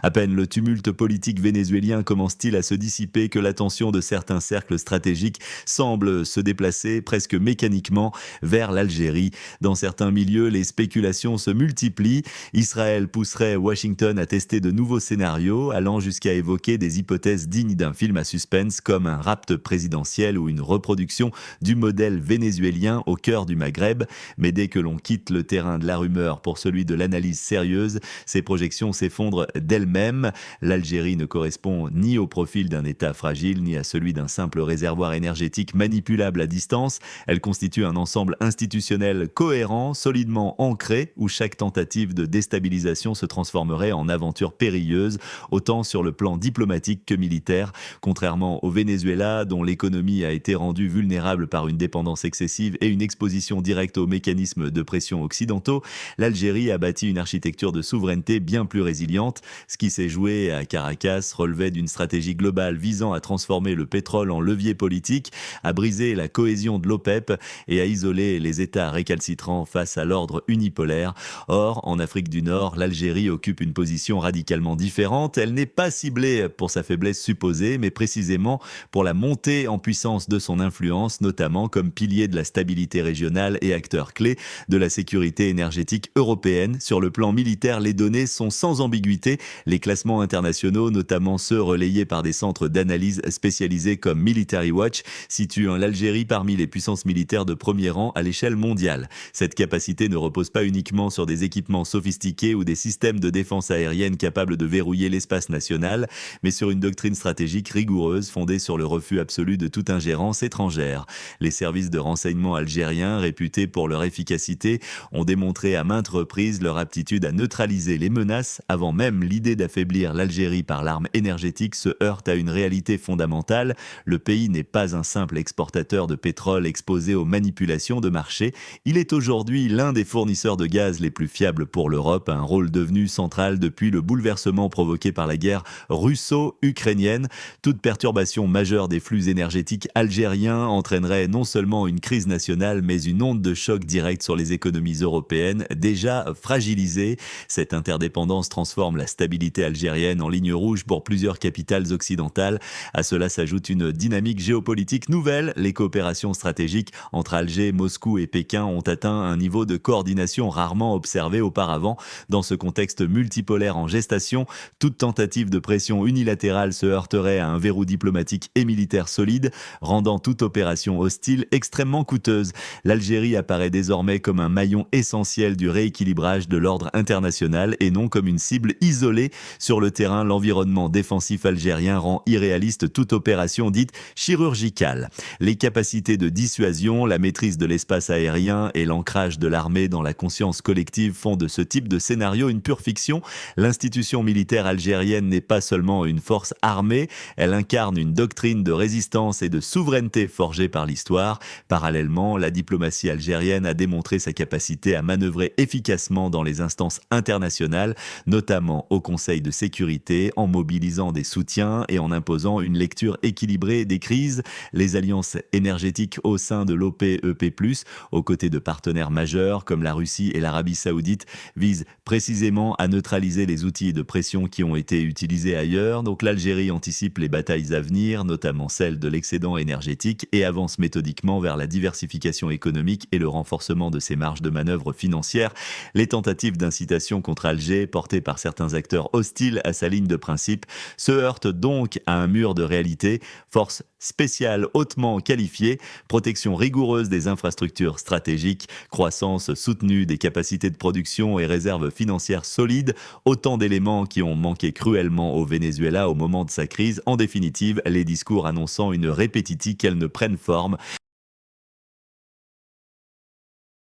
À peine le tumulte politique vénézuélien commence-t-il à se dissiper que l'attention de certains cercles stratégiques semble se déplacer presque mécaniquement vers l'Algérie. Dans certains milieux, les spéculations se multiplient. Israël pousserait Washington à tester de nouveaux scénarios, allant jusqu'à évoquer des hypothèses dignes d'un film à suspense comme un rapt présidentiel ou une reproduction du modèle vénézuélien au cœur du Maghreb. Mais dès que l'on quitte le terrain de la rumeur pour celui de l'analyse sérieuse, ces projections s'effondrent d'elles-mêmes. L'Algérie ne correspond ni au profil d'un État fragile, ni à celui d'un simple réservoir énergétique manipulable à distance. Elle constitue un ensemble institutionnel cohérent, solidement ancré, où chaque tentative de déstabilisation se transformerait en aventure périlleuse, autant sur le plan diplomatique que militaire. Contrairement au Venezuela, dont l'économie a été rendue vulnérable par une dépendance excessive et une exposition directe aux mécanismes de pression occidentaux, l'Algérie a bâti une architecture de souveraineté bien plus résiliente. Ce qui s'est joué à Caracas relevait d'une stratégie globale visant à transformer le pétrole en levier politique, à briser la cohésion de l'OPEP et à isoler les États récalcitrants face à l'ordre unipolaire. Or, en Afrique du Nord, l'Algérie occupe une position radicalement différente. Elle n'est pas ciblée pour sa faiblesse supposée, mais précisément pour la montée en puissance de son influence, notamment comme pilier de la stabilité régionale et acteur clé de la sécurité énergétique européenne. Sur le plan militaire, les données sont sans ambiguïté. Les classements internationaux, notamment ceux relayés par des centres d'analyse spécialisés comme Military Watch, situent l'Algérie parmi les puissances militaires de premier rang à l'échelle mondiale. Cette capacité ne repose pas uniquement sur des équipements sophistiqués ou des systèmes de défense aérienne capables de verrouiller l'espace national, mais sur une doctrine stratégique rigoureuse fondée sur le refus absolu de toute ingérence étrangère. Les services de renseignement algériens, réputés pour leur efficacité, ont démontré à maintes reprises leur aptitude à neutraliser les menaces avant même l'idée d'affaiblir l'Algérie par l'arme énergétique se heurte à une réalité fondamentale. Le pays n'est pas un simple exportateur de pétrole exposé aux manipulations de marché. Il est aujourd'hui l'un des fournisseurs de gaz les plus fiables pour l'Europe, un rôle devenu central depuis le bouleversement provoqué par la guerre russo-ukrainienne. Toute perturbation majeure des flux énergétiques algériens entraînerait non seulement une crise nationale, mais une onde de choc directe sur les économies européennes déjà fragilisées. Cette interdépendance transforme la stabilité algérienne en ligne rouge pour plusieurs capitales occidentales. À cela s'ajoute une dynamique géopolitique nouvelle. Les coopérations stratégiques entre Alger, Moscou et Pékin ont atteint un niveau de coordination rarement observé auparavant. Dans ce contexte multipolaire en gestation, toute tentative de pression unilatérale se heurterait à un verrou diplomatique et militaire solide, rendant toute opération hostile extrêmement coûteuse. L'Algérie apparaît désormais comme un maillon essentiel du rééquilibrage de l'ordre international et non comme une cible isolée. Sur le terrain, l'environnement défensif algérien rend irréaliste toute opération dite chirurgicale. Les capacités de dissuasion, la maîtrise de l'espace aérien et l'ancrage de l'armée dans la conscience collective font de ce type de scénario une pure fiction. L'institution militaire algérienne n'est pas seulement une force armée, elle incarne une doctrine de résistance et de souveraineté forgée par l'histoire. Parallèlement, la diplomatie algérienne a démontré sa capacité à manœuvrer efficacement dans les instances internationales, notamment au Conseil de sécurité, en mobilisant des soutiens et en imposant une lecture équilibrée des crises. Les alliances énergétiques au sein de l'OPEP+, aux côtés de partenaires majeurs comme la Russie et l'Arabie Saoudite, visent précisément à neutraliser les outils de pression qui ont été utilisés ailleurs. Donc l'Algérie anticipe les batailles à venir, notamment celle de l'excédent énergétique, et avance méthodiquement vers la diversification économique et le renforcement de ses marges de manœuvre financières. Les tentatives d'incitation contre Alger, portées par certains acteurs hostiles à sa ligne de principe, se heurtent donc à un mur de réalité. Force spéciale hautement qualifiée, protection rigoureuse des infrastructures stratégiques, croissance soutenue des capacités de production et réserves financières solides, autant d'éléments qui ont manqué cruellement au Venezuela au moment de sa crise. En définitive, les discours annonçant une répétitie qu'elles ne prennent forme.